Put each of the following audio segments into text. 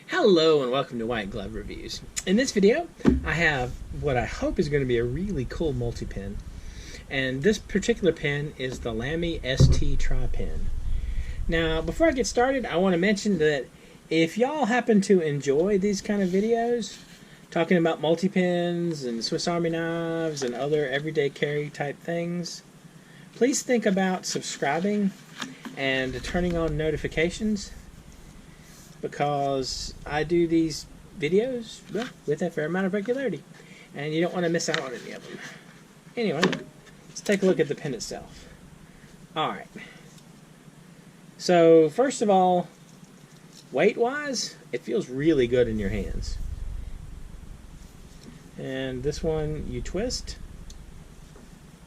Hello and welcome to White Glove Reviews. In this video, I have what I hope is going to be a really cool multi-pen. And this particular pen is the Lamy ST Tri-Pen. Now, before I get started, I want to mention that if y'all happen to enjoy these kind of videos, talking about multi-pens and Swiss Army knives and other everyday carry type things, please think about subscribing and turning on notifications, because I do these videos with a fair amount of regularity, and you don't want to miss out on any of them. Anyway, let's take a look at the pen itself. Alright. So, first of all, weight-wise, it feels really good in your hands. And this one, you twist.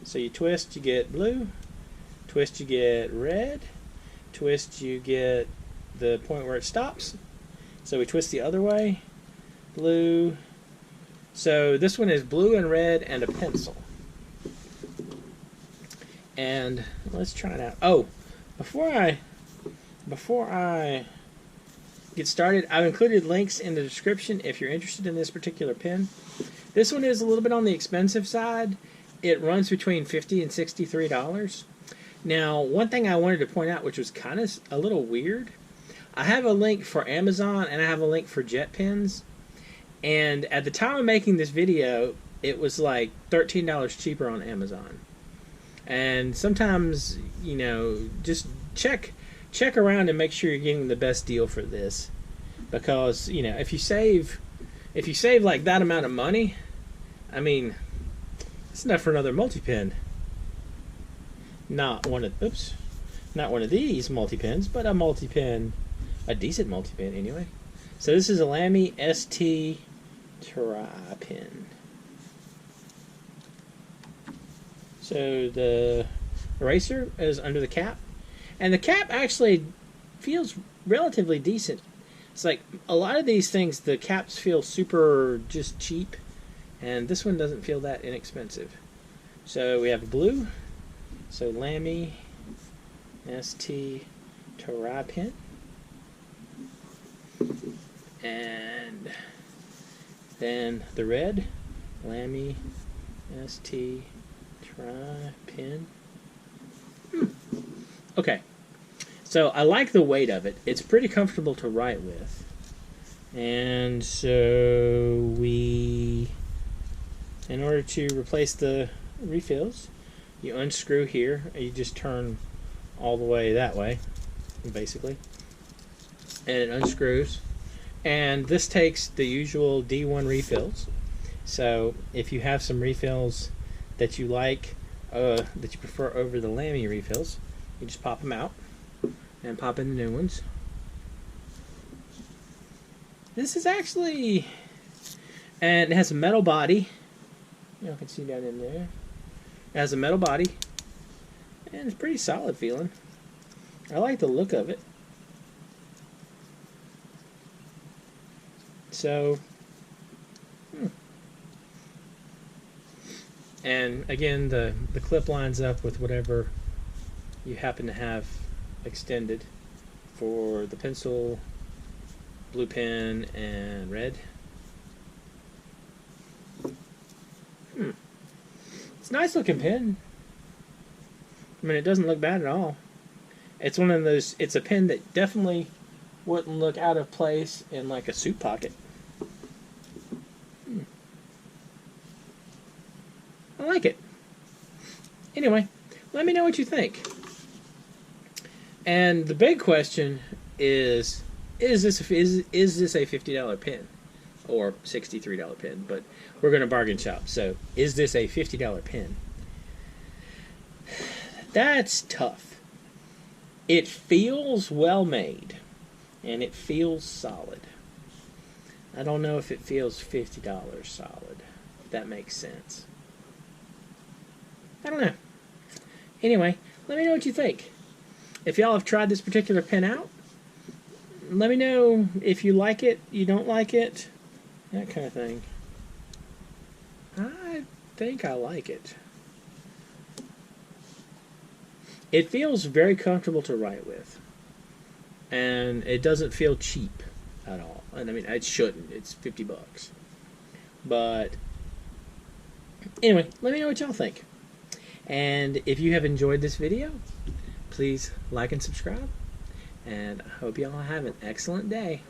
So you twist, you get blue. Twist, you get red. Twist, you get the point where it stops. So we twist the other way. Blue. So this one is blue and red and a pencil. And let's try it out. Oh, before I get started, I've included links in the description if you're interested in this particular pen. This one is a little bit on the expensive side. It runs between $50 and $63. Now, one thing I wanted to point out, which was kind of a little weird, I have a link for Amazon and I have a link for Jet Pens, and at the time of making this video it was like $13 cheaper on Amazon. And sometimes, you know, just check around and make sure you're getting the best deal for this, because, you know, if you save like that amount of money, I mean, it's enough for another multi-pen. Not one of these multi-pens, but a multi-pen. A decent multi-pen, anyway. So this is a Lamy ST Tri-Pen. So the eraser is under the cap. And the cap actually feels relatively decent. It's like a lot of these things, the caps feel super just cheap. And this one doesn't feel that inexpensive. So we have blue. So Lamy ST Tri-Pen. And then the red, Lamy ST Tri-Pen. Okay, so I like the weight of it. It's pretty comfortable to write with. And so in order to replace the refills, you unscrew here. You just turn all the way that way, basically. And it unscrews, and this takes the usual D1 refills. So if you have some refills that you like, that you prefer over the Lamy refills, you just pop them out and pop in the new ones. This is actually, and it has a metal body. You can see that in there. It has a metal body, and it's pretty solid feeling. I like the look of it. So, and again, the clip lines up with whatever you happen to have extended for the pencil, blue pen, and red. It's a nice looking pen. I mean, it doesn't look bad at all. It's one of those, it's a pen that definitely wouldn't look out of place in like a suit pocket. I like it. Anyway, let me know what you think. And the big question is this a $50 pen or $63 pen? But we're going to bargain shop. So, is this a $50 pen? That's tough. It feels well made, and it feels solid. I don't know if it feels $50 solid, if that makes sense. I don't know. Anyway, let me know what you think. If y'all have tried this particular pen out, let me know if you like it, you don't like it, that kind of thing. I think I like it. It feels very comfortable to write with, and it doesn't feel cheap. at all. And I mean, it shouldn't. It's $50. But anyway, let me know what y'all think. And if you have enjoyed this video, please like and subscribe. And I hope y'all have an excellent day.